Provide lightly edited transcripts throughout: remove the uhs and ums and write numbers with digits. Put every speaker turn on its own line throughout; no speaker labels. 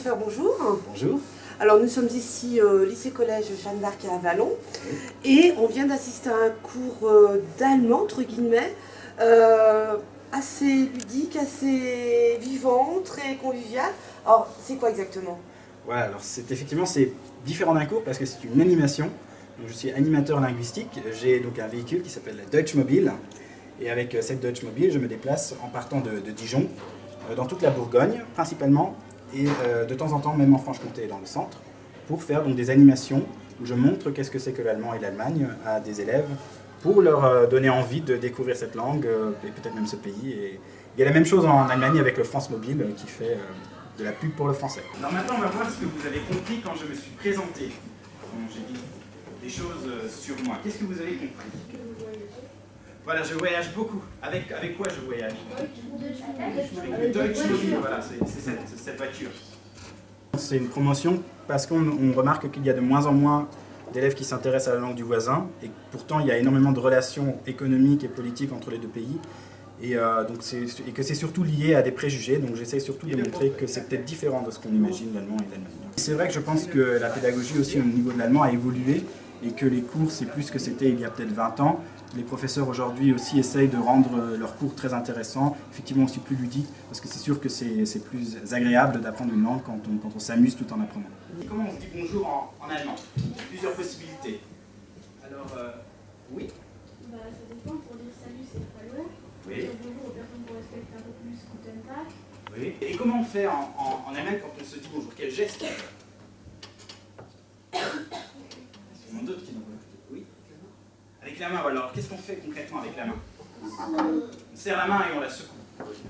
Jennifer, bonjour.
Bonjour.
Alors nous sommes ici au lycée-collège Jeanne d'Arc à Avallon et on vient d'assister à un cours d'allemand, entre guillemets, assez ludique, assez vivant, très convivial. Alors c'est quoi exactement?
Ouais, alors c'est différent d'un cours parce que c'est une animation. Donc, je suis animateur linguistique, j'ai donc un véhicule qui s'appelle la Deutsche Mobile et avec cette Deutsche Mobile je me déplace en partant de Dijon dans toute la Bourgogne principalement et de temps en temps même en Franche-Comté et dans le centre pour faire donc des animations où je montre qu'est-ce que c'est que l'allemand et l'Allemagne à des élèves pour leur donner envie de découvrir cette langue et peut-être même ce pays. Et il y a la même chose en Allemagne avec le France Mobile qui fait de la pub pour le français. Alors maintenant on va voir ce que vous avez compris quand je me suis présenté, quand j'ai dit des choses sur moi. Qu'est-ce que vous avez compris? Voilà, je voyage beaucoup. Avec quoi je voyage? Avec le Deutsche Mobile, voilà, c'est cette voiture. C'est une promotion parce qu'on remarque qu'il y a de moins en moins d'élèves qui s'intéressent à la langue du voisin et pourtant il y a énormément de relations économiques et politiques entre les deux pays et que c'est surtout lié à des préjugés, donc j'essaie surtout de montrer que c'est peut-être différent de ce qu'on imagine l'allemand et l'Allemagne. C'est vrai que je pense que la pédagogie aussi au niveau de l'allemand a évolué et que les cours c'est plus ce que c'était il y a peut-être 20 ans. Les professeurs aujourd'hui aussi essayent de rendre leurs cours très intéressants, effectivement aussi plus ludiques, parce que c'est sûr que c'est plus agréable d'apprendre une langue quand on s'amuse tout en apprenant. Comment on se dit bonjour en allemand? Plusieurs possibilités. Alors, oui?
Ça dépend, pour dire salut c'est hallo.
Oui.
Bonjour aux personnes qu'on respecte un peu plus, guten tag.
Oui. Et comment on fait en allemand quand on se dit bonjour? Quel geste? C'est mon d'autres qui n'ont pas. Oui. Avec la main, alors qu'est-ce qu'on fait concrètement avec la main? On serre la main et on la secoue.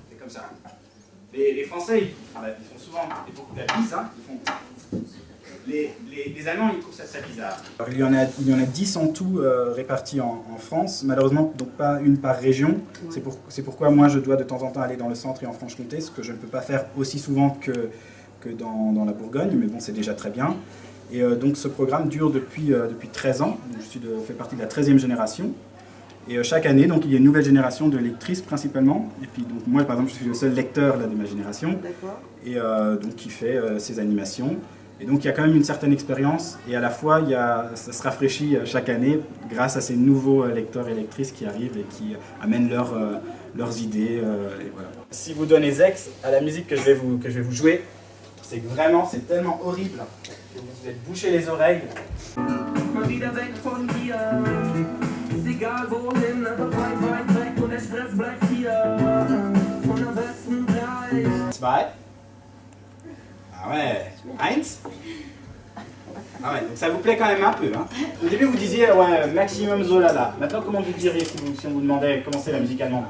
C'est comme ça. Les Français, ils font souvent beaucoup de la bise, hein. Les Allemands, ils trouvent ça bizarre. Alors, il y en a 10 en tout répartis en France, malheureusement donc pas une par région. C'est pourquoi moi je dois de temps en temps aller dans le centre et en Franche-Comté, ce que je ne peux pas faire aussi souvent que dans la Bourgogne, mais bon c'est déjà très bien. Et donc ce programme dure depuis 13 ans, donc je fais partie de la 13e génération. Et chaque année, donc, il y a une nouvelle génération de lectrices principalement. Et puis donc, moi par exemple je suis le seul lecteur là, de ma génération. Et donc qui fait ces animations. Et donc il y a quand même une certaine expérience et à la fois ça se rafraîchit chaque année grâce à ces nouveaux lecteurs et lectrices qui arrivent et qui amènent leurs idées. Et voilà. Si vous donnez Zex à la musique que je vais vous jouer, c'est que vraiment c'est tellement horrible que vous devez boucher les oreilles. Zwei. Ah ouais, Eins. Ah ouais, donc ça vous plaît quand même un peu, hein. Au début vous disiez ouais, maximum Zolala. Maintenant comment vous diriez si on vous demandait comment c'est la musique allemande?